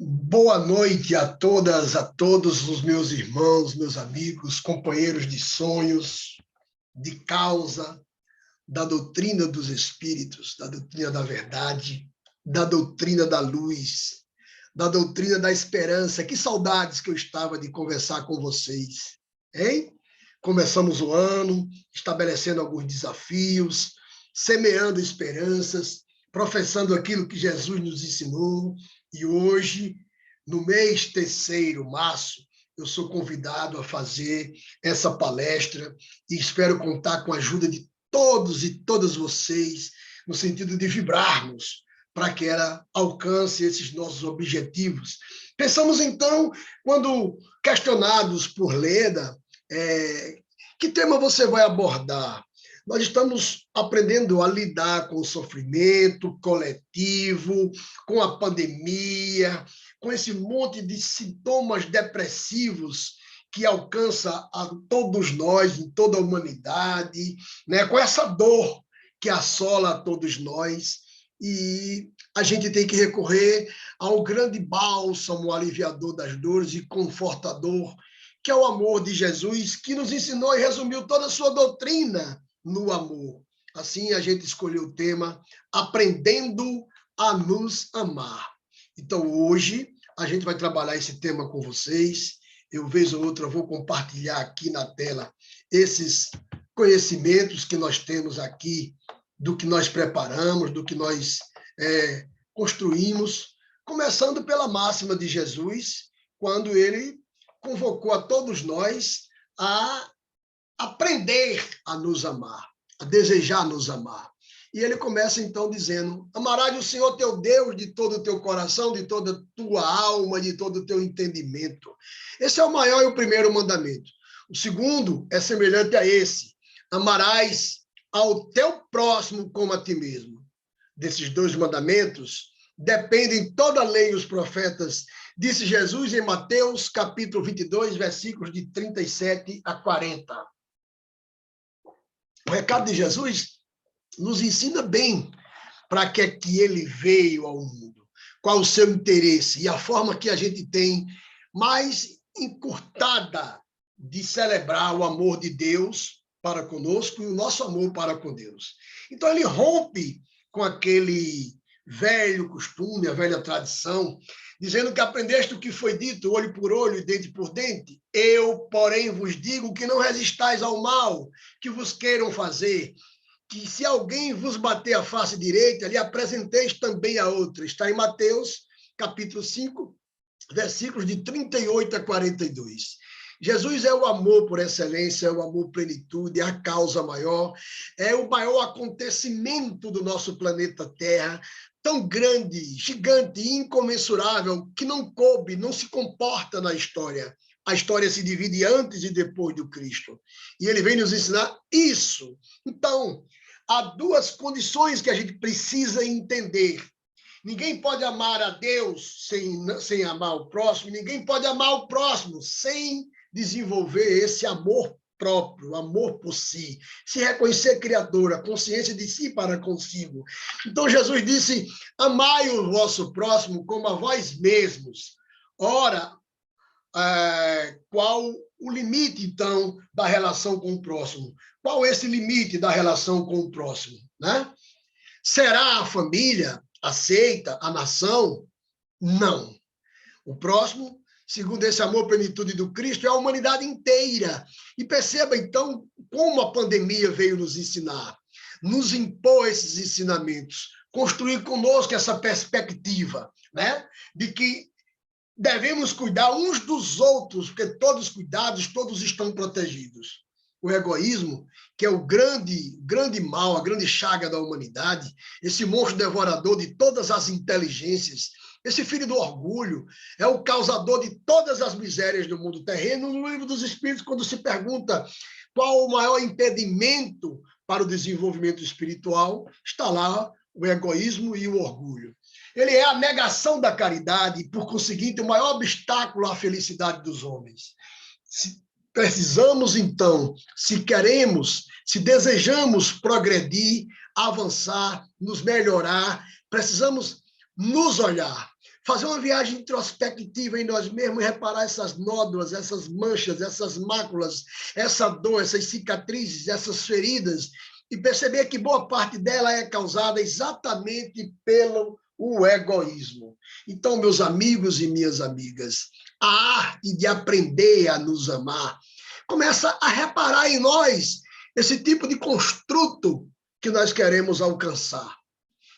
Boa noite a todas, a todos os meus irmãos, meus amigos, companheiros de sonhos, de causa, da doutrina dos espíritos, da doutrina da verdade, da doutrina da luz, da doutrina da esperança. Que saudades que eu estava de conversar com vocês, hein? Começamos o ano, estabelecendo alguns desafios, semeando esperanças, professando aquilo que Jesus nos ensinou. E hoje, no mês terceiro, março, eu sou convidado a fazer essa palestra e espero contar com a ajuda de todos e todas vocês, no sentido de vibrarmos para que ela alcance esses nossos objetivos. Pensamos, então, quando questionados por Leda, que tema você vai abordar? Nós estamos aprendendo a lidar com o sofrimento coletivo, com a pandemia, com esse monte de sintomas depressivos que alcança a todos nós, em toda a humanidade, né? Com essa dor que assola a todos nós. E a gente tem que recorrer ao grande bálsamo aliviador das dores e confortador, que é o amor de Jesus, que nos ensinou e resumiu toda a sua doutrina no amor. Assim, a gente escolheu o tema Aprendendo a nos amar. Então, hoje, a gente vai trabalhar esse tema com vocês. Eu, vez ou outra, vou compartilhar aqui na tela esses conhecimentos que nós temos aqui, do que nós preparamos, do que nós construímos, começando pela máxima de Jesus, quando ele convocou a todos nós a aprender a nos amar, a desejar nos amar. E ele começa, então, dizendo: amarás o Senhor teu Deus de todo o teu coração, de toda a tua alma, de todo o teu entendimento. Esse é o maior e o primeiro mandamento. O segundo é semelhante a esse: amarás ao teu próximo como a ti mesmo. Desses dois mandamentos dependem toda a lei e os profetas, disse Jesus em Mateus, capítulo 22, versículos de 37 a 40. O recado de Jesus nos ensina bem para que é que ele veio ao mundo, qual o seu interesse e a forma que a gente tem mais encurtada de celebrar o amor de Deus para conosco e o nosso amor para com Deus. Então, ele rompe com aquele velho costume, a velha tradição, dizendo que aprendeste o que foi dito, olho por olho e dente por dente. Eu, porém, vos digo que não resistais ao mal que vos queiram fazer, que se alguém vos bater a face direita, lhe apresenteis também a outra. Está em Mateus, capítulo 5, versículos de 38 a 42. Jesus é o amor por excelência, é o amor plenitude, é a causa maior, é o maior acontecimento do nosso planeta Terra, tão grande, gigante, incomensurável, que não coube, não se comporta na história. A história se divide antes e depois do Cristo. E ele vem nos ensinar isso. Então, há duas condições que a gente precisa entender. Ninguém pode amar a Deus sem amar o próximo, ninguém pode amar o próximo sem desenvolver esse amor próprio, amor por si, se reconhecer criador, a consciência de si para consigo. Então Jesus disse: amai o vosso próximo como a vós mesmos. Ora, qual o limite, então, da relação com o próximo? Qual é esse limite da relação com o próximo, né? Será a família aceita, a nação? Não. O próximo, segundo esse amor plenitude do Cristo, é a humanidade inteira. E perceba, então, como a pandemia veio nos ensinar, nos impor esses ensinamentos, construir conosco essa perspectiva, né? De que devemos cuidar uns dos outros, porque todos cuidados, todos estão protegidos. O egoísmo, que é o grande mal, a grande chaga da humanidade, esse monstro devorador de todas as inteligências, esse filho do orgulho, é o causador de todas as misérias do mundo terreno. No Livro dos Espíritos, quando se pergunta qual o maior impedimento para o desenvolvimento espiritual, está lá o egoísmo e o orgulho. Ele é a negação da caridade e, por conseguinte, o maior obstáculo à felicidade dos homens. Precisamos, então, se queremos, se desejamos progredir, avançar, nos melhorar, precisamos nos olhar, fazer uma viagem introspectiva em nós mesmos e reparar essas nódoas, essas manchas, essas máculas, essa dor, essas cicatrizes, essas feridas, e perceber que boa parte dela é causada exatamente pelo egoísmo. Então, meus amigos e minhas amigas, a arte de aprender a nos amar começa a reparar em nós esse tipo de construto que nós queremos alcançar.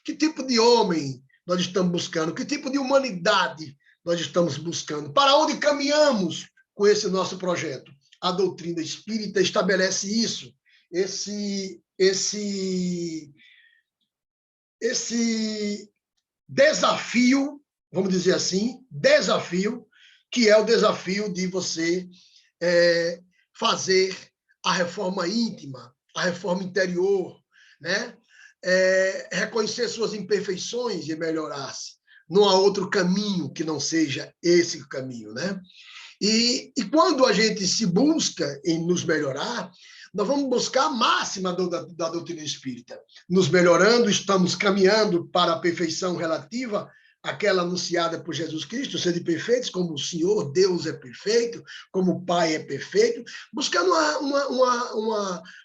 Que tipo de homem nós estamos buscando? Que tipo de humanidade nós estamos buscando? Para onde caminhamos com esse nosso projeto? A doutrina espírita estabelece isso, esse desafio, vamos dizer assim, desafio, que é o desafio de você fazer a reforma íntima, a reforma interior, né? Reconhecer suas imperfeições e melhorar-se. Não há outro caminho que não seja esse caminho, né? E quando a gente se busca em nos melhorar, nós vamos buscar a máxima da doutrina espírita. Nos melhorando, estamos caminhando para a perfeição relativa, aquela anunciada por Jesus Cristo, sede perfeitos como o Senhor, Deus é perfeito, como o Pai é perfeito, buscando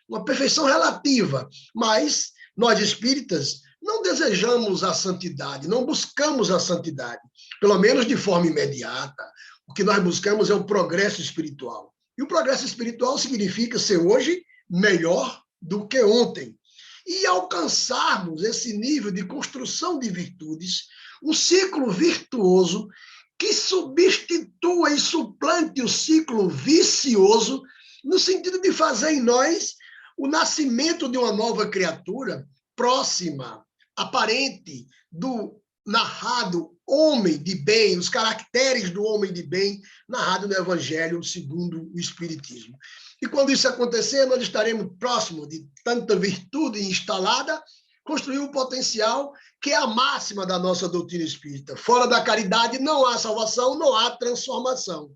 uma perfeição relativa. Mas nós espíritas não desejamos a santidade, não buscamos a santidade, pelo menos de forma imediata. O que nós buscamos é o progresso espiritual. E o progresso espiritual significa ser hoje melhor do que ontem. E alcançarmos esse nível de construção de virtudes, um ciclo virtuoso que substitua e suplante o ciclo vicioso, no sentido de fazer em nós o nascimento de uma nova criatura próxima, aparente, do narrado homem de bem, os caracteres do homem de bem, narrado no Evangelho segundo o Espiritismo. E quando isso acontecer, nós estaremos próximos de tanta virtude instalada, construir um potencial que é a máxima da nossa doutrina espírita. Fora da caridade não há salvação, não há transformação.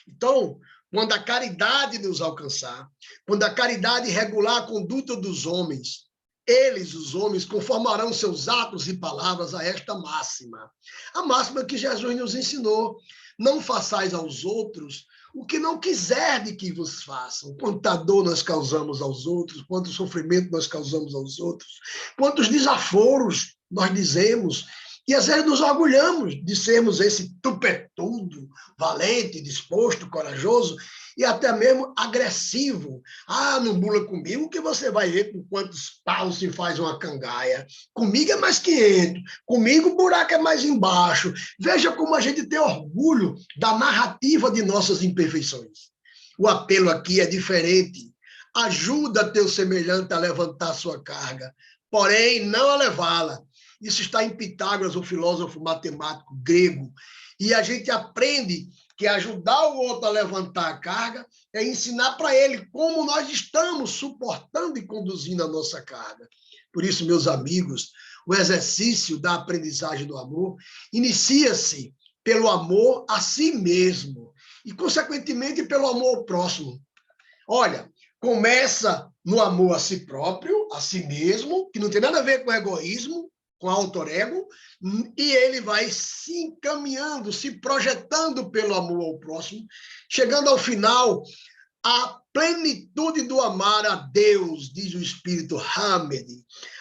Então, quando a caridade nos alcançar, quando a caridade regular a conduta dos homens, eles, os homens, conformarão seus atos e palavras a esta máxima. A máxima que Jesus nos ensinou. Não façais aos outros o que não quiserdes que vos façam. Quanta dor nós causamos aos outros, quanto sofrimento nós causamos aos outros, quantos desaforos nós dizemos. E às vezes nos orgulhamos de sermos esse tupetudo, valente, disposto, corajoso e até mesmo agressivo. Ah, não bula comigo que você vai ver com quantos paus se faz uma cangaia. Comigo é mais 500, comigo o buraco é mais embaixo. Veja como a gente tem orgulho da narrativa de nossas imperfeições. O apelo aqui é diferente. Ajuda teu semelhante a levantar sua carga, porém não a levá-la. Isso está em Pitágoras, o filósofo matemático grego. E a gente aprende que ajudar o outro a levantar a carga é ensinar para ele como nós estamos suportando e conduzindo a nossa carga. Por isso, meus amigos, o exercício da aprendizagem do amor inicia-se pelo amor a si mesmo e, consequentemente, pelo amor ao próximo. Olha, começa no amor a si próprio, a si mesmo, que não tem nada a ver com egoísmo, com autor ego, e ele vai se encaminhando, se projetando pelo amor ao próximo, chegando ao final, a plenitude do amar a Deus, diz o Espírito Hamed.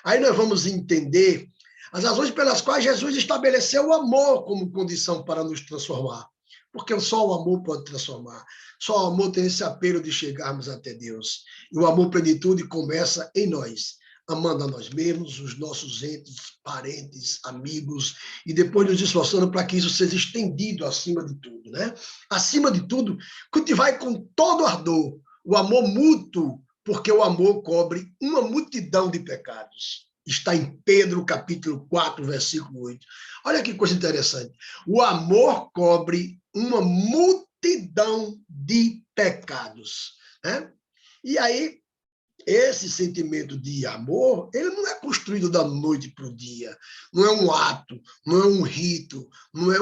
Aí nós vamos entender as razões pelas quais Jesus estabeleceu o amor como condição para nos transformar. Porque só o amor pode transformar. Só o amor tem esse apelo de chegarmos até Deus. E o amor plenitude começa em nós, amando a nós mesmos, os nossos entes, parentes, amigos, e depois nos esforçando para que isso seja estendido acima de tudo, né? Acima de tudo, cultivar com todo ardor o amor mútuo, porque o amor cobre uma multidão de pecados. Está em Pedro, capítulo 4, versículo 8. Olha que coisa interessante. O amor cobre uma multidão de pecados, né? E aí, esse sentimento de amor, ele não é construído da noite para o dia, não é um ato, não é um rito, não é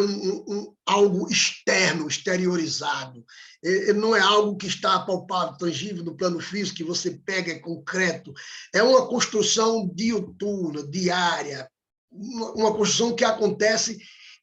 algo externo, exteriorizado, ele não é algo que está palpável, tangível no plano físico, que você pega, é concreto, é uma construção diuturna, diária, uma construção que acontece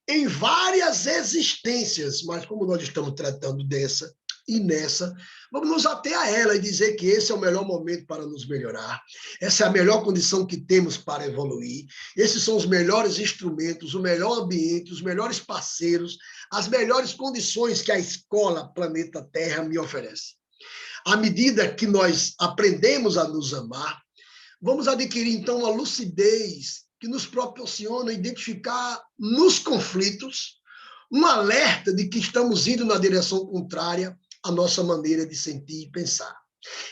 em várias existências, mas como nós estamos tratando dessa e nessa, vamos nos ater a ela e dizer que esse é o melhor momento para nos melhorar, essa é a melhor condição que temos para evoluir, esses são os melhores instrumentos, o melhor ambiente, os melhores parceiros, as melhores condições que a escola Planeta Terra me oferece. À medida que nós aprendemos a nos amar, vamos adquirir, então, uma lucidez que nos proporciona identificar nos conflitos um alerta de que estamos indo na direção contrária à nossa maneira de sentir e pensar.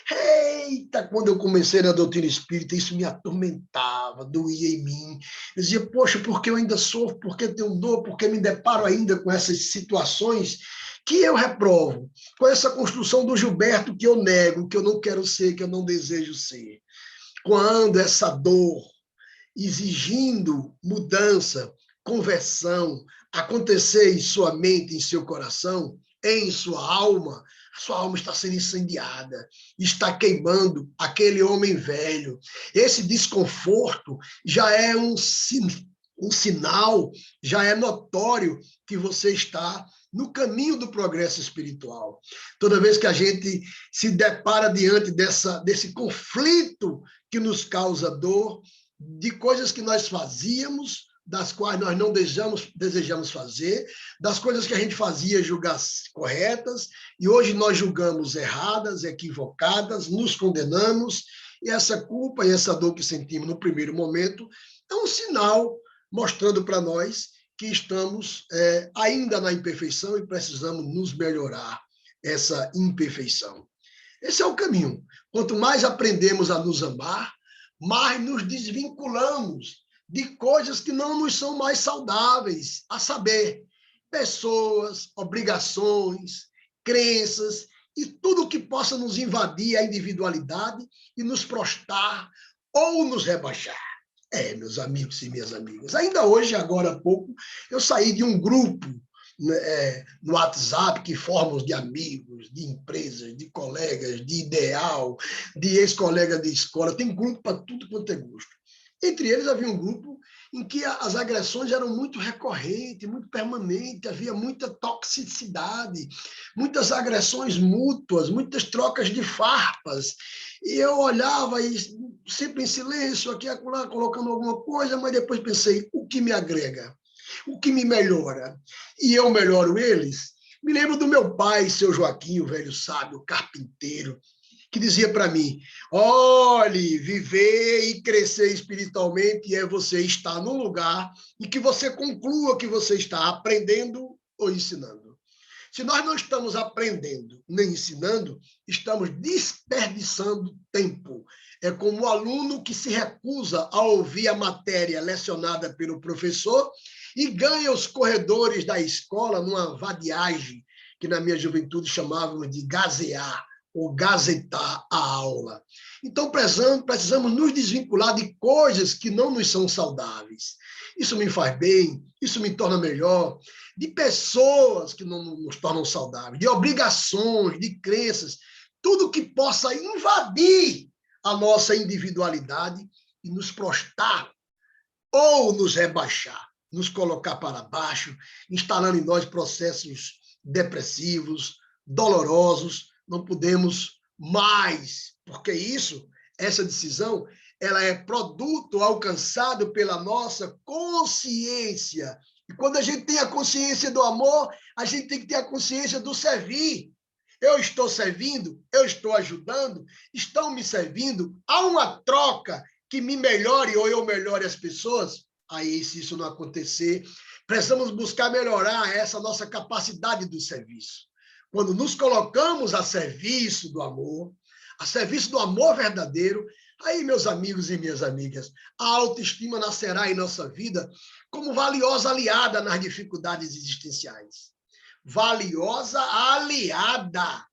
Eita, quando eu comecei na doutrina espírita, isso me atormentava, doía em mim. Eu dizia, poxa, por que eu ainda sofro? Por que tenho dor? Por que me deparo ainda com essas situações que eu reprovo? Com essa construção do Gilberto que eu nego, que eu não quero ser, que eu não desejo ser. Quando essa dor, exigindo mudança, conversão, acontecer em sua mente, em seu coração, em sua alma, a sua alma está sendo incendiada, está queimando aquele homem velho. Esse desconforto já é um sinal, já é notório que você está no caminho do progresso espiritual. Toda vez que a gente se depara diante desse conflito que nos causa dor, de coisas que nós fazíamos, das quais nós não desejamos fazer, das coisas que a gente fazia julgar corretas, e hoje nós julgamos erradas, equivocadas, nos condenamos, e essa culpa e essa dor que sentimos no primeiro momento é um sinal mostrando para nós que estamos ainda na imperfeição e precisamos nos melhorar essa imperfeição. Esse é o caminho. Quanto mais aprendemos a nos amar, mais nos desvinculamos de coisas que não nos são mais saudáveis, a saber, pessoas, obrigações, crenças e tudo que possa nos invadir a individualidade e nos prostrar ou nos rebaixar. Meus amigos e minhas amigas, ainda hoje, agora há pouco, eu saí de um grupo no WhatsApp que formam de amigos, de empresas, de colegas, de ideal, de ex-colega de escola, tem grupo para tudo quanto é gosto. Entre eles havia um grupo em que as agressões eram muito recorrentes, muito permanentes, havia muita toxicidade, muitas agressões mútuas, muitas trocas de farpas. E eu olhava e sempre em silêncio, aqui e acolá, colocando alguma coisa, mas depois pensei, o que me agrega? O que me melhora? E eu melhoro eles? Me lembro do meu pai, seu Joaquim, o velho sábio, carpinteiro, que dizia para mim, olhe, viver e crescer espiritualmente é você estar num lugar em que você conclua que você está aprendendo ou ensinando. Se nós não estamos aprendendo nem ensinando, estamos desperdiçando tempo. É como o aluno que se recusa a ouvir a matéria lecionada pelo professor e ganha os corredores da escola numa vadiagem, que na minha juventude chamávamos de gazear, ou gazetar a aula. Então, precisamos nos desvincular de coisas que não nos são saudáveis. Isso me faz bem, isso me torna melhor, de pessoas que não nos tornam saudáveis, de obrigações, de crenças, tudo que possa invadir a nossa individualidade e nos prostrar ou nos rebaixar, nos colocar para baixo, instalando em nós processos depressivos, dolorosos. Não podemos mais, porque essa decisão, ela é produto alcançado pela nossa consciência. E quando a gente tem a consciência do amor, a gente tem que ter a consciência do servir. Eu estou servindo, eu estou ajudando, estão me servindo, há uma troca que me melhore ou eu melhore as pessoas. Aí, se isso não acontecer, precisamos buscar melhorar essa nossa capacidade do serviço. Quando nos colocamos a serviço do amor verdadeiro, aí, meus amigos e minhas amigas, a autoestima nascerá em nossa vida como valiosa aliada nas dificuldades existenciais. Valiosa aliada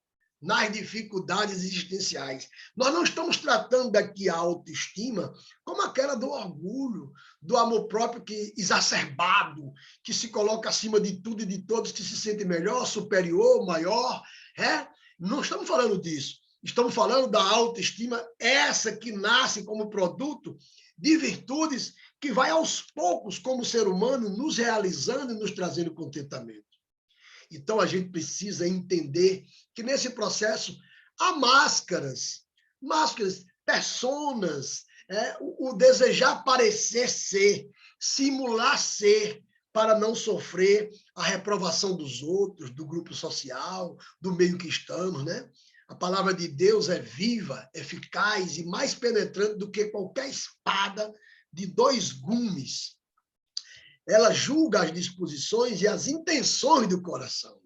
nas dificuldades existenciais. Nós não estamos tratando aqui a autoestima como aquela do orgulho, do amor próprio que exacerbado, que se coloca acima de tudo e de todos, que se sente melhor, superior, maior. Não estamos falando disso. Estamos falando da autoestima, essa que nasce como produto de virtudes que vai aos poucos, como ser humano, nos realizando e nos trazendo contentamento. Então, a gente precisa entender que nesse processo há máscaras, personas, o desejar parecer ser, simular ser, para não sofrer a reprovação dos outros, do grupo social, do meio que estamos, né? A palavra de Deus é viva, eficaz e mais penetrante do que qualquer espada de 2 gumes. Ela julga as disposições e as intenções do coração.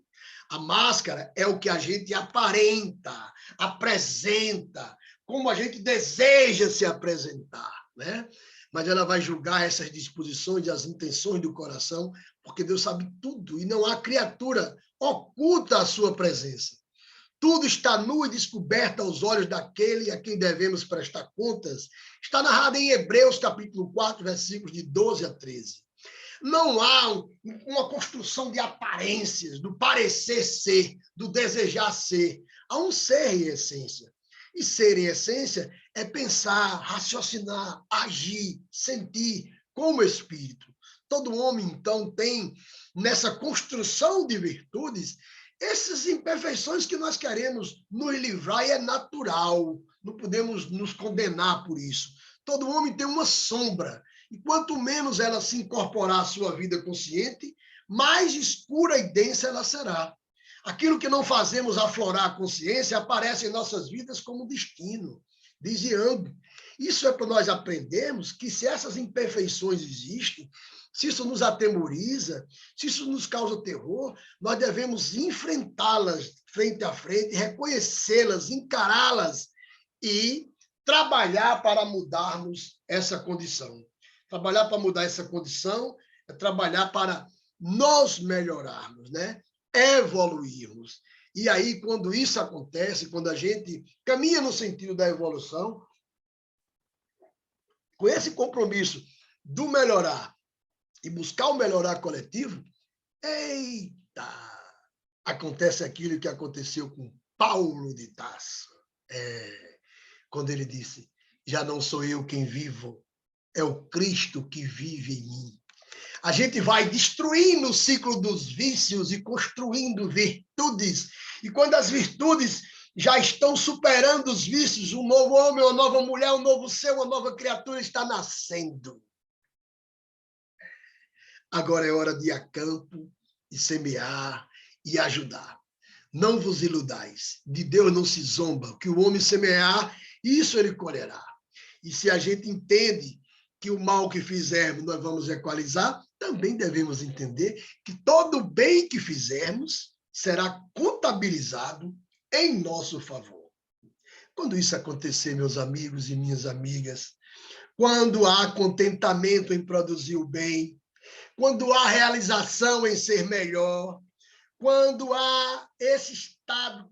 A máscara é o que a gente aparenta, apresenta, como a gente deseja se apresentar, né? Mas ela vai julgar essas disposições e as intenções do coração, porque Deus sabe tudo e não há criatura oculta a sua presença. Tudo está nu e descoberto aos olhos daquele a quem devemos prestar contas. Está narrado em Hebreus, capítulo 4, versículos de 12 a 13. Não há uma construção de aparências, do parecer ser, do desejar ser. Há um ser em essência. E ser em essência é pensar, raciocinar, agir, sentir como espírito. Todo homem, então, tem nessa construção de virtudes essas imperfeições que nós queremos nos livrar, e é natural, não podemos nos condenar por isso. Todo homem tem uma sombra, e quanto menos ela se incorporar à sua vida consciente, mais escura e densa ela será. Aquilo que não fazemos aflorar a consciência aparece em nossas vidas como destino, desviando. Isso é para nós aprendermos que se essas imperfeições existem, se isso nos atemoriza, se isso nos causa terror, nós devemos enfrentá-las frente a frente, reconhecê-las, encará-las e trabalhar para mudarmos essa condição. Trabalhar para mudar essa condição é trabalhar para nos melhorarmos, né? Evoluirmos. E aí, quando isso acontece, quando a gente caminha no sentido da evolução, com esse compromisso do melhorar e buscar o melhorar coletivo, eita, acontece aquilo que aconteceu com Paulo de Tarso, quando ele disse: já não sou eu quem vivo, é o Cristo que vive em mim. A gente vai destruindo o ciclo dos vícios e construindo virtudes. E quando as virtudes já estão superando os vícios, um novo homem, uma nova mulher, um novo ser, uma nova criatura está nascendo. Agora é hora de ir a campo, de semear e ajudar. Não vos iludais. De Deus não se zomba. O que o homem semear, isso ele colherá. E se a gente entende que o mal que fizermos nós vamos equalizar, também devemos entender que todo bem que fizermos será contabilizado em nosso favor. Quando isso acontecer, meus amigos e minhas amigas, quando há contentamento em produzir o bem, quando há realização em ser melhor, quando há esse estado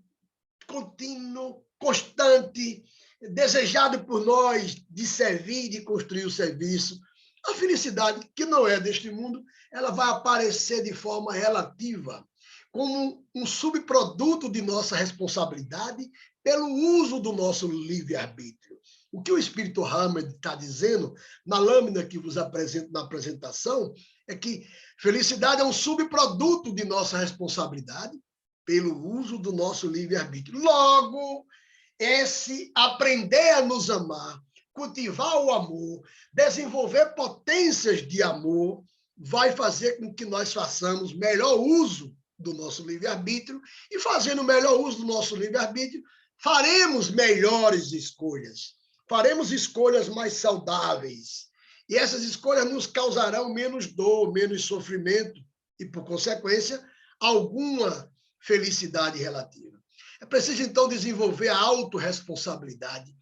contínuo, constante, desejado por nós de servir, de construir o serviço, a felicidade, que não é deste mundo, ela vai aparecer de forma relativa, como um subproduto de nossa responsabilidade pelo uso do nosso livre-arbítrio. O que o Espírito Hammond está dizendo na lâmina que vos apresento na apresentação é que felicidade é um subproduto de nossa responsabilidade pelo uso do nosso livre-arbítrio. Logo, esse aprender a nos amar, cultivar o amor, desenvolver potências de amor, vai fazer com que nós façamos melhor uso do nosso livre-arbítrio, e fazendo melhor uso do nosso livre-arbítrio, faremos melhores escolhas, faremos escolhas mais saudáveis, e essas escolhas nos causarão menos dor, menos sofrimento, e, por consequência, alguma felicidade relativa. É preciso, então, desenvolver a autorresponsabilidade,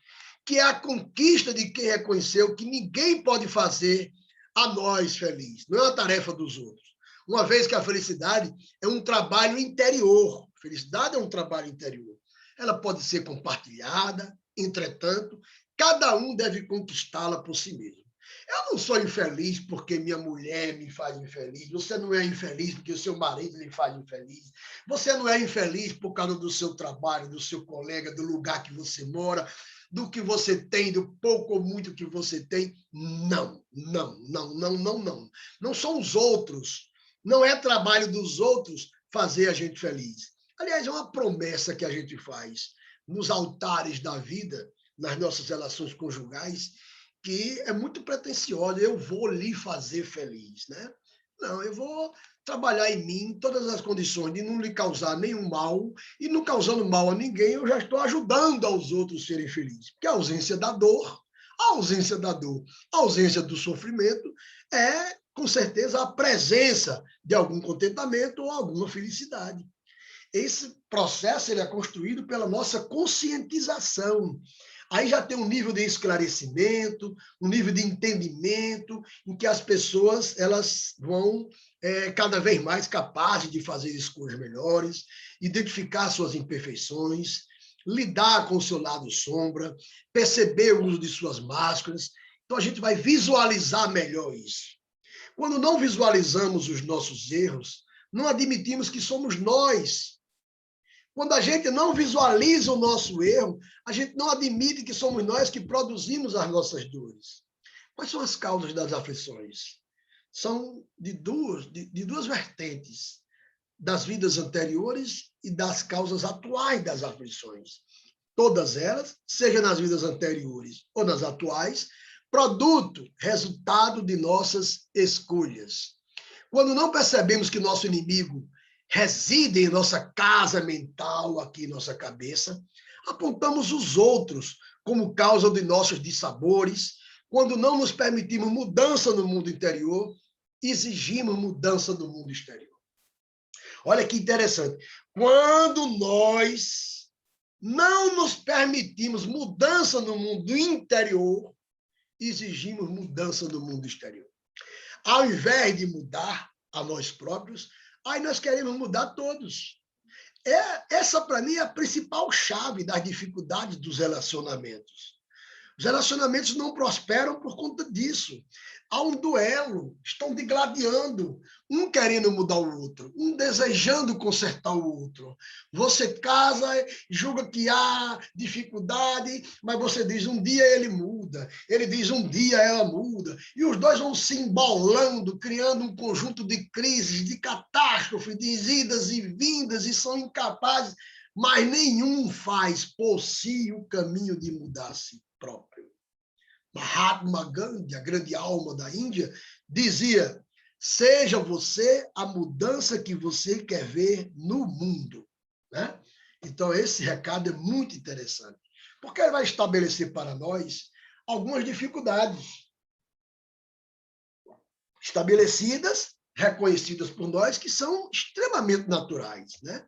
que é a conquista de quem reconheceu que ninguém pode fazer a nós feliz. Não é uma tarefa dos outros. Uma vez que a felicidade é um trabalho interior. Felicidade é um trabalho interior. Ela pode ser compartilhada, entretanto, cada um deve conquistá-la por si mesmo. Eu não sou infeliz porque minha mulher me faz infeliz. Você não é infeliz porque o seu marido lhe faz infeliz. Você não é infeliz por causa do seu trabalho, do seu colega, do lugar que você mora, do que você tem, do pouco ou muito que você tem. Não, não, não, não, não, não. Não são os outros. Não é trabalho dos outros fazer a gente feliz. Aliás, é uma promessa que a gente faz nos altares da vida, nas nossas relações conjugais, que é muito pretensiosa. Eu vou lhe fazer feliz, né? Não, eu vou trabalhar em mim todas as condições de não lhe causar nenhum mal, e não causando mal a ninguém, eu já estou ajudando aos outros a serem felizes. Porque a ausência da dor, a ausência do sofrimento é, com certeza, a presença de algum contentamento ou alguma felicidade. Esse processo ele é construído pela nossa conscientização. Aí já tem um nível de esclarecimento, um nível de entendimento, em que as pessoas elas vão cada vez mais capazes de fazer escolhas melhores, identificar suas imperfeições, lidar com o seu lado sombra, perceber o uso de suas máscaras. Então, a gente vai visualizar melhor isso. Quando não visualizamos os nossos erros, não admitimos que somos nós. Quando a gente não visualiza o nosso erro, a gente não admite que somos nós que produzimos as nossas dores. Quais são as causas das aflições? São de duas vertentes, das vidas anteriores e das causas atuais das aflições. Todas elas, seja nas vidas anteriores ou nas atuais, produto, resultado de nossas escolhas. Quando não percebemos que nosso inimigo reside em nossa casa mental, aqui em nossa cabeça, apontamos os outros como causa de nossos dissabores. Quando não nos permitimos mudança no mundo interior, exigimos mudança no mundo exterior. Olha que interessante. Quando nós não nos permitimos mudança no mundo interior, exigimos mudança no mundo exterior. Ao invés de mudar a nós próprios, aí nós queremos mudar todos. Essa, para mim, é a principal chave das dificuldades dos relacionamentos. Os relacionamentos não prosperam por conta disso. Há um duelo, estão digladiando, um querendo mudar o outro, um desejando consertar o outro. Você casa, julga que há dificuldade, mas você diz um dia ele muda, ele diz um dia ela muda, e os dois vão se embolando, criando um conjunto de crises, de catástrofe, de idas e vindas, e são incapazes, mas nenhum faz por si o caminho de mudar a si próprio. Mahatma Gandhi, a grande alma da Índia, dizia: seja você a mudança que você quer ver no mundo. Né? Então, esse recado é muito interessante, porque ele vai estabelecer para nós algumas dificuldades estabelecidas, reconhecidas por nós, que são extremamente naturais. Né?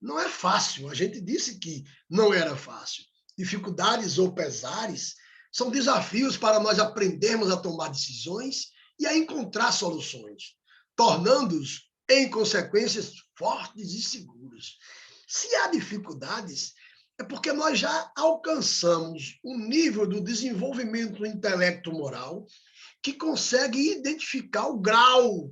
Não é fácil, a gente disse que não era fácil. Dificuldades ou pesares são desafios para nós aprendermos a tomar decisões e a encontrar soluções, tornando-os, em consequências, fortes e seguros. Se há dificuldades, é porque nós já alcançamos um nível do desenvolvimento intelecto-moral que consegue identificar o grau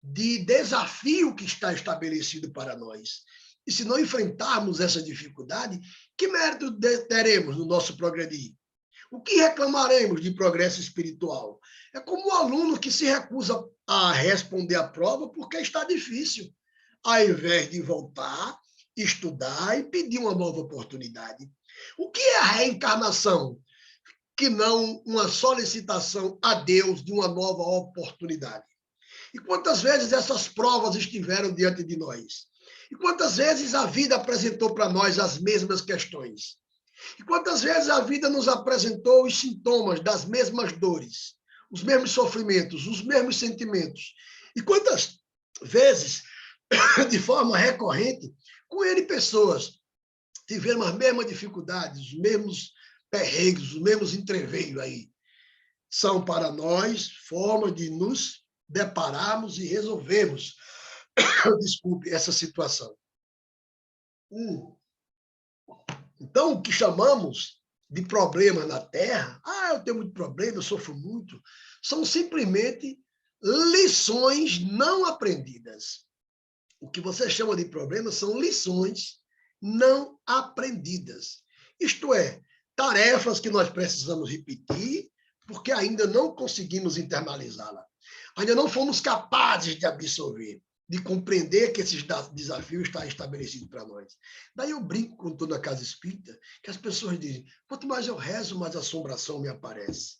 de desafio que está estabelecido para nós. E se não enfrentarmos essa dificuldade, que mérito teremos no nosso progredir? O que reclamaremos de progresso espiritual? É como o aluno que se recusa a responder a prova porque está difícil, ao invés de voltar, estudar e pedir uma nova oportunidade. O que é a reencarnação, que não uma solicitação a Deus de uma nova oportunidade? E quantas vezes essas provas estiveram diante de nós? E quantas vezes a vida apresentou para nós as mesmas questões? E quantas vezes a vida nos apresentou os sintomas das mesmas dores, os mesmos sofrimentos, os mesmos sentimentos? E quantas vezes, de forma recorrente, com N pessoas, tiveram as mesmas dificuldades, os mesmos perrengues, os mesmos entreveios aí? São para nós formas de nos depararmos e resolvermos, desculpe, essa situação. Então, o que chamamos de problemas na Terra, eu tenho muito problema, eu sofro muito, são simplesmente lições não aprendidas. O que você chama de problemas são lições não aprendidas. Isto é, tarefas que nós precisamos repetir, porque ainda não conseguimos internalizá-la. Ainda não fomos capazes de absorver, de compreender que esse desafio está estabelecido para nós. Daí eu brinco com toda a casa espírita, que as pessoas dizem, quanto mais eu rezo, mais assombração me aparece.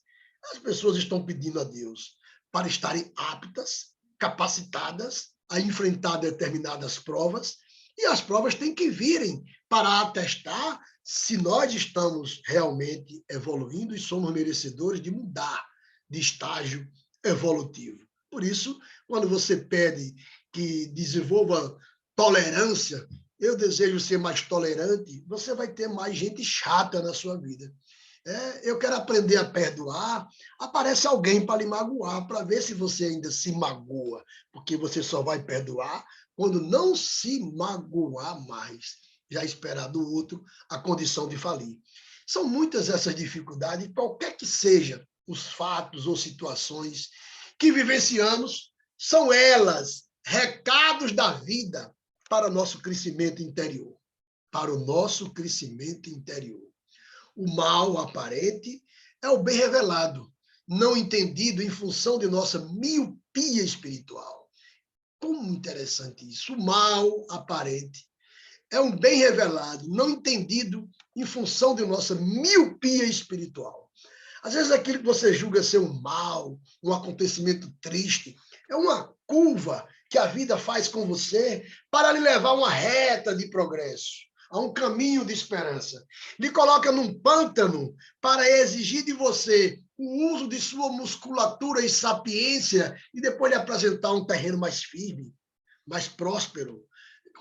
As pessoas estão pedindo a Deus para estarem aptas, capacitadas a enfrentar determinadas provas, e as provas têm que virem para atestar se nós estamos realmente evoluindo e somos merecedores de mudar de estágio evolutivo. Por isso, quando você pede que desenvolva tolerância, eu desejo ser mais tolerante, você vai ter mais gente chata na sua vida. Eu quero aprender a perdoar, aparece alguém para lhe magoar, para ver se você ainda se magoa, porque você só vai perdoar quando não se magoar mais, já esperar do outro a condição de falir. São muitas essas dificuldades, qualquer que seja os fatos ou situações que vivenciamos, são elas recados da vida para o nosso crescimento interior, para o nosso crescimento interior. O mal aparente é o bem revelado, não entendido em função de nossa miopia espiritual. Como interessante isso. O mal aparente é um bem revelado, não entendido em função de nossa miopia espiritual. Às vezes aquilo que você julga ser um mal, um acontecimento triste, é uma curva que a vida faz com você para lhe levar a uma reta de progresso, a um caminho de esperança. Lhe coloca num pântano para exigir de você o uso de sua musculatura e sapiência e depois lhe apresentar um terreno mais firme, mais próspero,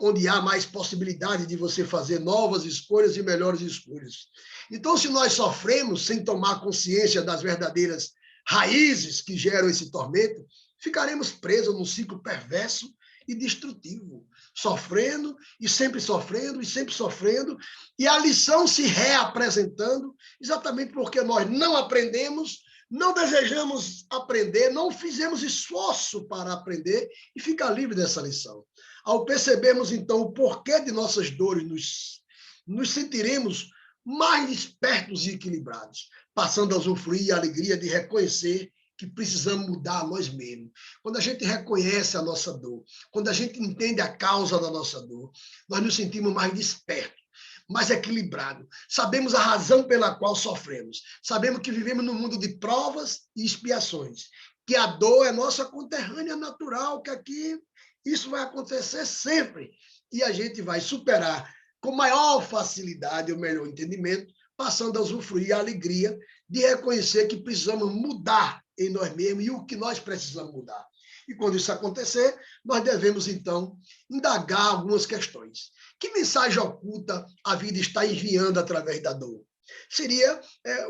onde há mais possibilidade de você fazer novas escolhas e melhores escolhas. Então, se nós sofremos sem tomar consciência das verdadeiras raízes que geram esse tormento, ficaremos presos num ciclo perverso e destrutivo, sofrendo e sempre sofrendo e sempre sofrendo, e a lição se reapresentando, exatamente porque nós não aprendemos, não desejamos aprender, não fizemos esforço para aprender e ficar livre dessa lição. Ao percebermos, então, o porquê de nossas dores, nos sentiremos mais espertos e equilibrados, passando a usufruir a alegria de reconhecer que precisamos mudar nós mesmos. Quando a gente reconhece a nossa dor, quando a gente entende a causa da nossa dor, nós nos sentimos mais despertos, mais equilibrados. Sabemos a razão pela qual sofremos. Sabemos que vivemos num mundo de provas e expiações, que a dor é nossa conterrânea natural, que aqui isso vai acontecer sempre. E a gente vai superar com maior facilidade, ou melhor entendimento, passando a usufruir a alegria de reconhecer que precisamos mudar em nós mesmos e o que nós precisamos mudar. E quando isso acontecer, nós devemos, então, indagar algumas questões. Que mensagem oculta a vida está enviando através da dor? Seria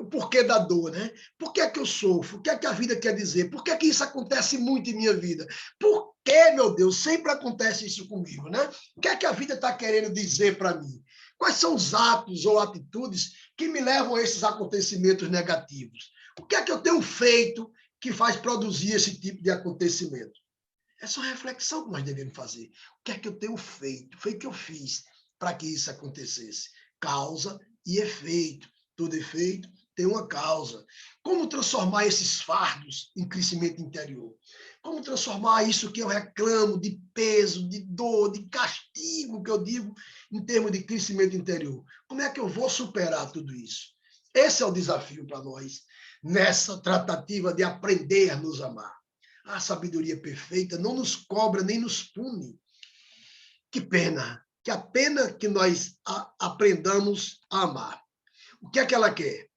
o porquê da dor, né? Por que é que eu sofro? O que é que a vida quer dizer? Por que é que isso acontece muito em minha vida? Por que, meu Deus, sempre acontece isso comigo, né? O que é que a vida está querendo dizer para mim? Quais são os atos ou atitudes que me levam a esses acontecimentos negativos? O que é que eu tenho feito que faz produzir esse tipo de acontecimento? Essa é uma reflexão que nós devemos fazer. O que é que eu tenho feito? Foi o que eu fiz para que isso acontecesse? Causa e efeito. Todo efeito tem uma causa. Como transformar esses fardos em crescimento interior? Como transformar isso que eu reclamo de peso, de dor, de castigo, que eu digo, em termos de crescimento interior? Como é que eu vou superar tudo isso? Esse é o desafio para nós, nessa tratativa de aprender a nos amar. A sabedoria perfeita não nos cobra nem nos pune. Que pena, que a pena que nós aprendamos a amar. O que é que ela quer?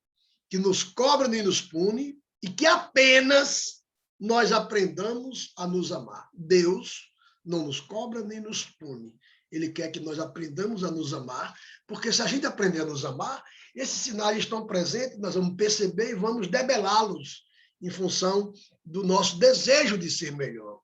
Que nos cobra nem nos pune e que apenas nós aprendamos a nos amar. Deus não nos cobra nem nos pune. Ele quer que nós aprendamos a nos amar, porque se a gente aprender a nos amar, esses sinais estão presentes, nós vamos perceber e vamos debelá-los em função do nosso desejo de ser melhor.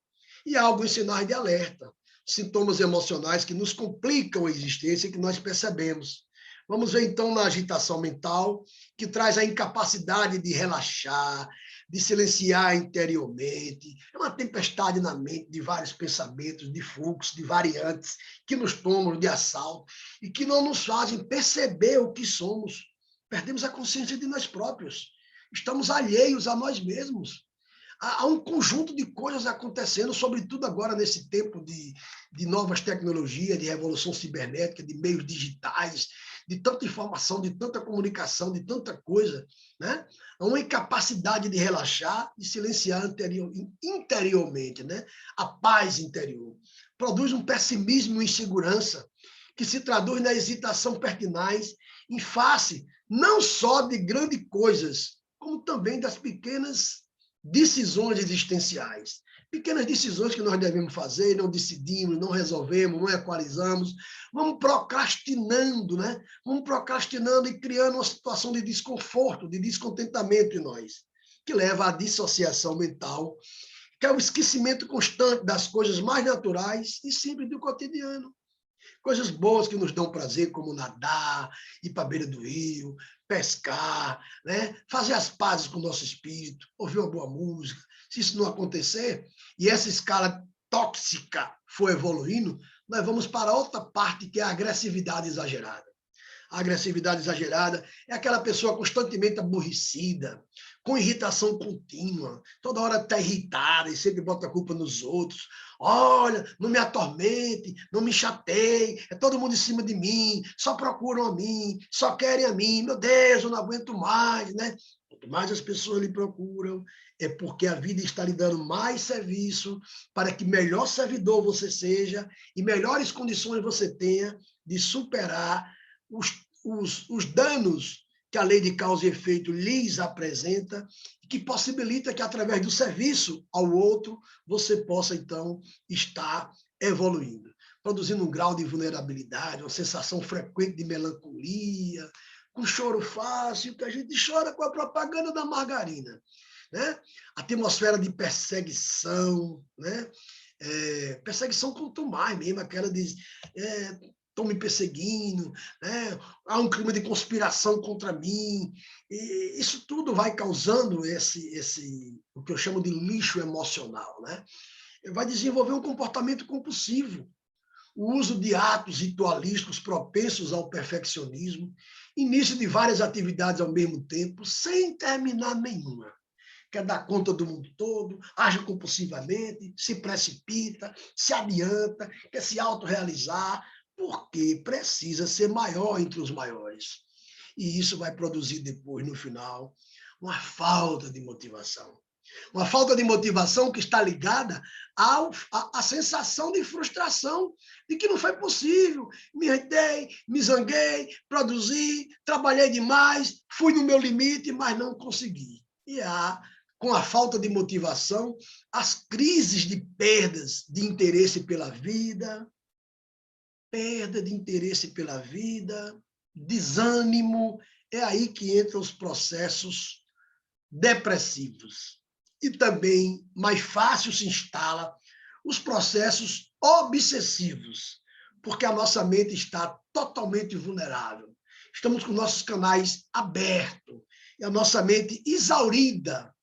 E há alguns sinais de alerta, sintomas emocionais que nos complicam a existência e que nós percebemos. Vamos ver, então, na agitação mental, que traz a incapacidade de relaxar, de silenciar interiormente. É uma tempestade na mente de vários pensamentos, de fluxos, de variantes que nos tomam de assalto e que não nos fazem perceber o que somos. Perdemos a consciência de nós próprios. Estamos alheios a nós mesmos. Há um conjunto de coisas acontecendo, sobretudo agora nesse tempo de novas tecnologias, de revolução cibernética, de meios digitais, de tanta informação, de tanta comunicação, de tanta coisa, né? Há uma incapacidade de relaxar e silenciar interiormente, né? A paz interior. Produz um pessimismo e uma insegurança que se traduz na hesitação pertinaz em face não só de grandes coisas, como também das pequenas decisões existenciais. Pequenas decisões que nós devemos fazer, não decidimos, não resolvemos, não equalizamos. Vamos procrastinando, né? Vamos procrastinando e criando uma situação de desconforto, de descontentamento em nós, que leva à dissociação mental, que é o esquecimento constante das coisas mais naturais e simples do cotidiano. Coisas boas que nos dão prazer, como nadar, ir para a beira do rio, pescar, né? Fazer as pazes com o nosso espírito, ouvir uma boa música. Se isso não acontecer, e essa escala tóxica for evoluindo, nós vamos para outra parte, que é a agressividade exagerada. A agressividade exagerada é aquela pessoa constantemente aborrecida, com irritação contínua, toda hora está irritada e sempre bota a culpa nos outros. Olha, não me atormente, não me chateie, é todo mundo em cima de mim, só procuram a mim, só querem a mim, meu Deus, eu não aguento mais, né? Quanto mais as pessoas lhe procuram, é porque a vida está lhe dando mais serviço para que melhor servidor você seja e melhores condições você tenha de superar os danos que a lei de causa e efeito lhes apresenta, que possibilita que, através do serviço ao outro, você possa, então, estar evoluindo, produzindo um grau de vulnerabilidade, uma sensação frequente de melancolia, com choro fácil, que a gente chora com a propaganda da margarina, né? A atmosfera de perseguição, né? Perseguição com Tomás mesmo, aquela de estão me perseguindo, né? Há um clima de conspiração contra mim. E isso tudo vai causando o que eu chamo de lixo emocional, né? Vai desenvolver um comportamento compulsivo, o uso de atos ritualísticos propensos ao perfeccionismo, início de várias atividades ao mesmo tempo, sem terminar nenhuma. Quer dar conta do mundo todo, age compulsivamente, se precipita, se adianta, quer se autorrealizar, porque precisa ser maior entre os maiores. E isso vai produzir depois, no final, uma falta de motivação. Uma falta de motivação que está ligada à sensação de frustração, de que não foi possível. Me irritei, me zanguei, produzi, trabalhei demais, fui no meu limite, mas não consegui. E com a falta de motivação, as crises de perdas de interesse pela vida, perda de interesse pela vida, desânimo, é aí que entram os processos depressivos. E também, mais fácil se instala, os processos obsessivos, porque a nossa mente está totalmente vulnerável. Estamos com nossos canais abertos, e a nossa mente exaurida.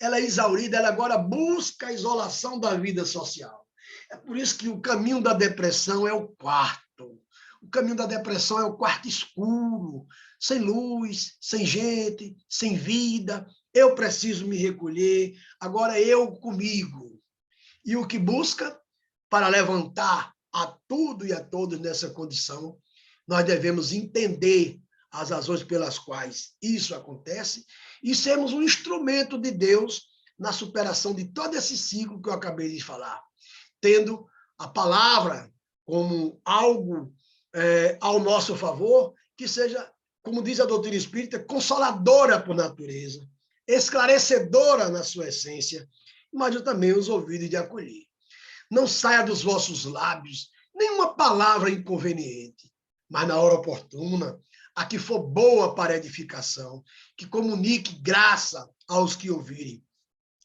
Ela é exaurida, ela agora busca a isolação da vida social. É por isso que o caminho da depressão é o quarto. O caminho da depressão é o quarto escuro, sem luz, sem gente, sem vida. Eu preciso me recolher, agora eu comigo. E o que busca para levantar a tudo e a todos nessa condição, nós devemos entender as razões pelas quais isso acontece e sermos um instrumento de Deus na superação de todo esse ciclo que eu acabei de falar, tendo a palavra como algo ao nosso favor, que seja, como diz a doutrina espírita, consoladora por natureza, esclarecedora na sua essência, mas também os ouvidos de acolher. Não saia dos vossos lábios nenhuma palavra inconveniente, mas na hora oportuna, a que for boa para edificação, que comunique graça aos que ouvirem.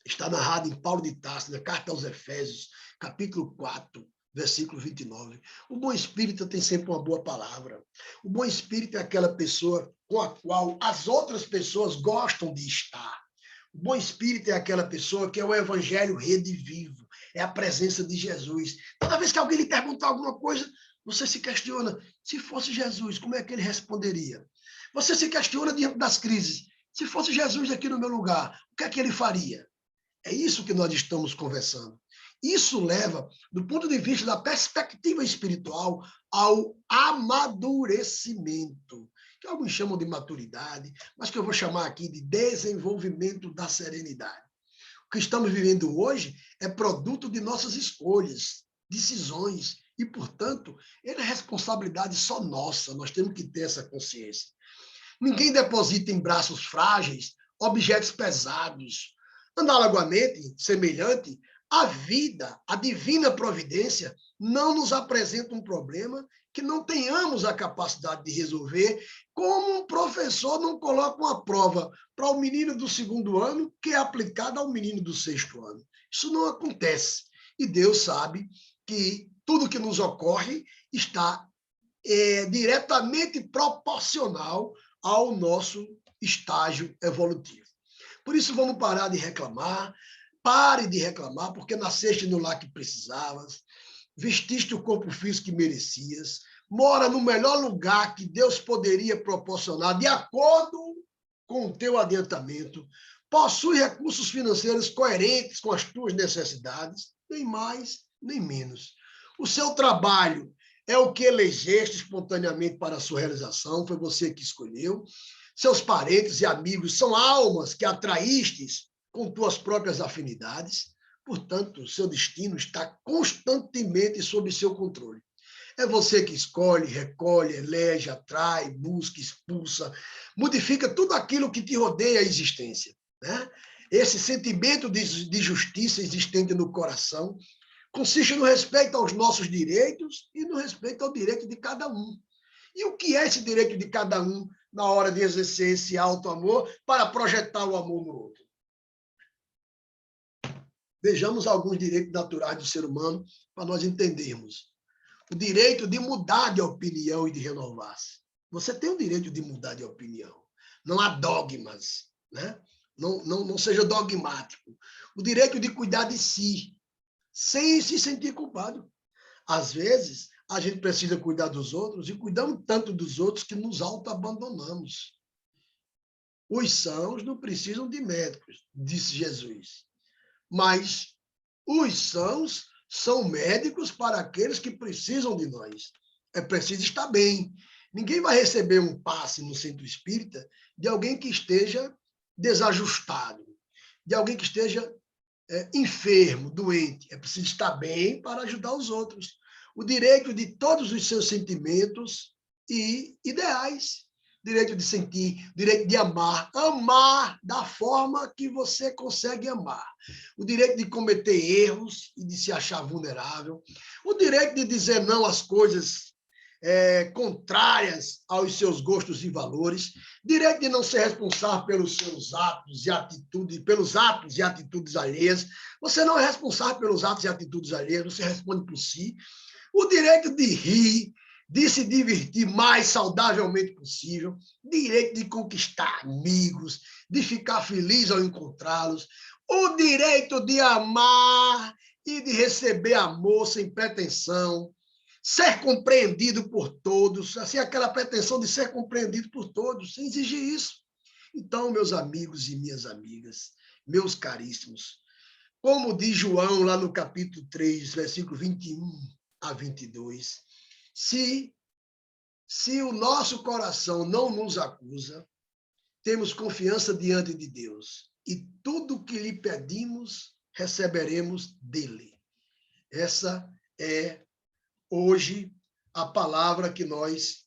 Está narrado em Paulo de Tarso, na Carta aos Efésios, capítulo 4, versículo 29. O bom espírito tem sempre uma boa palavra. O bom espírito é aquela pessoa com a qual as outras pessoas gostam de estar. O bom espírito é aquela pessoa que é o evangelho redivivo, é a presença de Jesus. Toda vez que alguém lhe perguntar alguma coisa, você se questiona, se fosse Jesus, como é que ele responderia? Você se questiona diante das crises. Se fosse Jesus aqui no meu lugar, o que é que ele faria? É isso que nós estamos conversando. Isso leva, do ponto de vista da perspectiva espiritual, ao amadurecimento, que alguns chamam de maturidade, mas que eu vou chamar aqui de desenvolvimento da serenidade. O que estamos vivendo hoje é produto de nossas escolhas, decisões, e, portanto, ele é responsabilidade só nossa, nós temos que ter essa consciência. Ninguém deposita em braços frágeis objetos pesados. Analogamente, semelhante, a vida, a divina providência, não nos apresenta um problema que não tenhamos a capacidade de resolver, como um professor não coloca uma prova para o menino do 2º ano que é aplicada ao menino do 6º ano. Isso não acontece. E Deus sabe que tudo que nos ocorre está diretamente proporcional ao nosso estágio evolutivo. Por isso, vamos parar de reclamar. Pare de reclamar, porque nasceste no lar que precisavas, vestiste o corpo físico que merecias, mora no melhor lugar que Deus poderia proporcionar, de acordo com o teu adiantamento, possui recursos financeiros coerentes com as tuas necessidades, nem mais, nem menos. O seu trabalho é o que elegeste espontaneamente para a sua realização, foi você que escolheu. Seus parentes e amigos são almas que atraístes com tuas próprias afinidades. Portanto, seu destino está constantemente sob seu controle. É você que escolhe, recolhe, elege, atrai, busca, expulsa, modifica tudo aquilo que te rodeia a existência, né? Esse sentimento de justiça existente no coração consiste no respeito aos nossos direitos e no respeito ao direito de cada um. E o que é esse direito de cada um na hora de exercer esse auto-amor para projetar o amor no outro? Vejamos alguns direitos naturais do ser humano para nós entendermos. O direito de mudar de opinião e de renovar-se. Você tem o direito de mudar de opinião. Não há dogmas, né? Não seja dogmático. O direito de cuidar de si, sem se sentir culpado. Às vezes, a gente precisa cuidar dos outros e cuidamos tanto dos outros que nos auto-abandonamos. Os sãos não precisam de médicos, disse Jesus. Mas os sãos são médicos para aqueles que precisam de nós. É preciso estar bem. Ninguém vai receber um passe no centro espírita de alguém que esteja desajustado, de alguém que esteja enfermo, doente. É preciso estar bem para ajudar os outros. O direito de todos os seus sentimentos e ideais. Direito de sentir, direito de amar. Amar da forma que você consegue amar. O direito de cometer erros e de se achar vulnerável. O direito de dizer não às coisas contrárias aos seus gostos e valores. Direito de não ser responsável pelos seus atos e atitudes, pelos atos e atitudes alheias. Você não é responsável pelos atos e atitudes alheias, você responde por si. O direito de rir, de se divertir mais saudavelmente possível, direito de conquistar amigos, de ficar feliz ao encontrá-los, o direito de amar e de receber amor sem pretensão, ser compreendido por todos, assim, aquela pretensão de ser compreendido por todos, sem exigir isso. Então, meus amigos e minhas amigas, meus caríssimos, como diz João lá no capítulo 3, versículo 21 a 22, se o nosso coração não nos acusa, temos confiança diante de Deus e tudo que lhe pedimos, receberemos dele. Essa é, hoje, a palavra que nós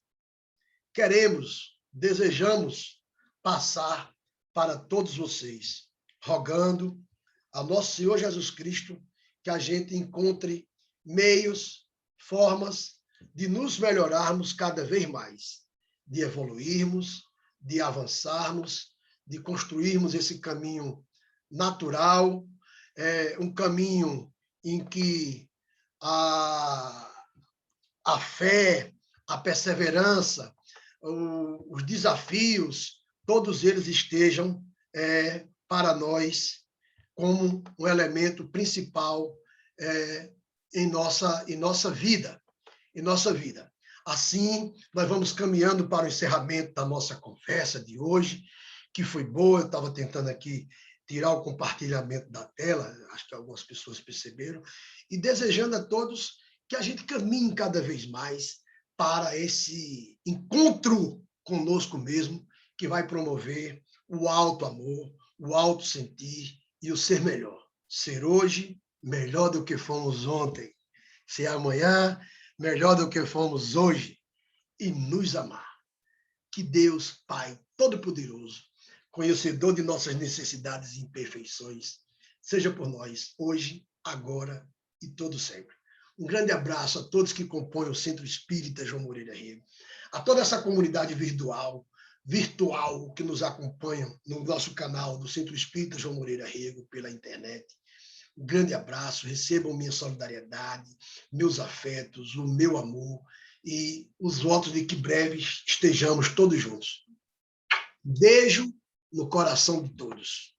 queremos, desejamos passar para todos vocês, rogando a nosso Senhor Jesus Cristo que a gente encontre meios, formas de nos melhorarmos cada vez mais, de evoluirmos, de avançarmos, de construirmos esse caminho natural, um caminho em que a fé, a perseverança, os desafios, todos eles estejam para nós como um elemento principal em nossa vida. Assim, nós vamos caminhando para o encerramento da nossa conversa de hoje, que foi boa. Eu estava tentando aqui tirar o compartilhamento da tela, acho que algumas pessoas perceberam, e desejando a todos que a gente caminhe cada vez mais para esse encontro conosco mesmo, que vai promover o alto amor, o alto sentir e o ser melhor. Ser hoje melhor do que fomos ontem. Ser amanhã melhor do que fomos hoje. E nos amar. Que Deus, Pai Todo-Poderoso, conhecedor de nossas necessidades e imperfeições, seja por nós, hoje, agora e todo sempre. Um grande abraço a todos que compõem o Centro Espírita João Moreira Rego, a toda essa comunidade virtual que nos acompanham no nosso canal do Centro Espírita João Moreira Rego pela internet. Um grande abraço, recebam minha solidariedade, meus afetos, o meu amor e os votos de que breve estejamos todos juntos. Beijo no coração de todos.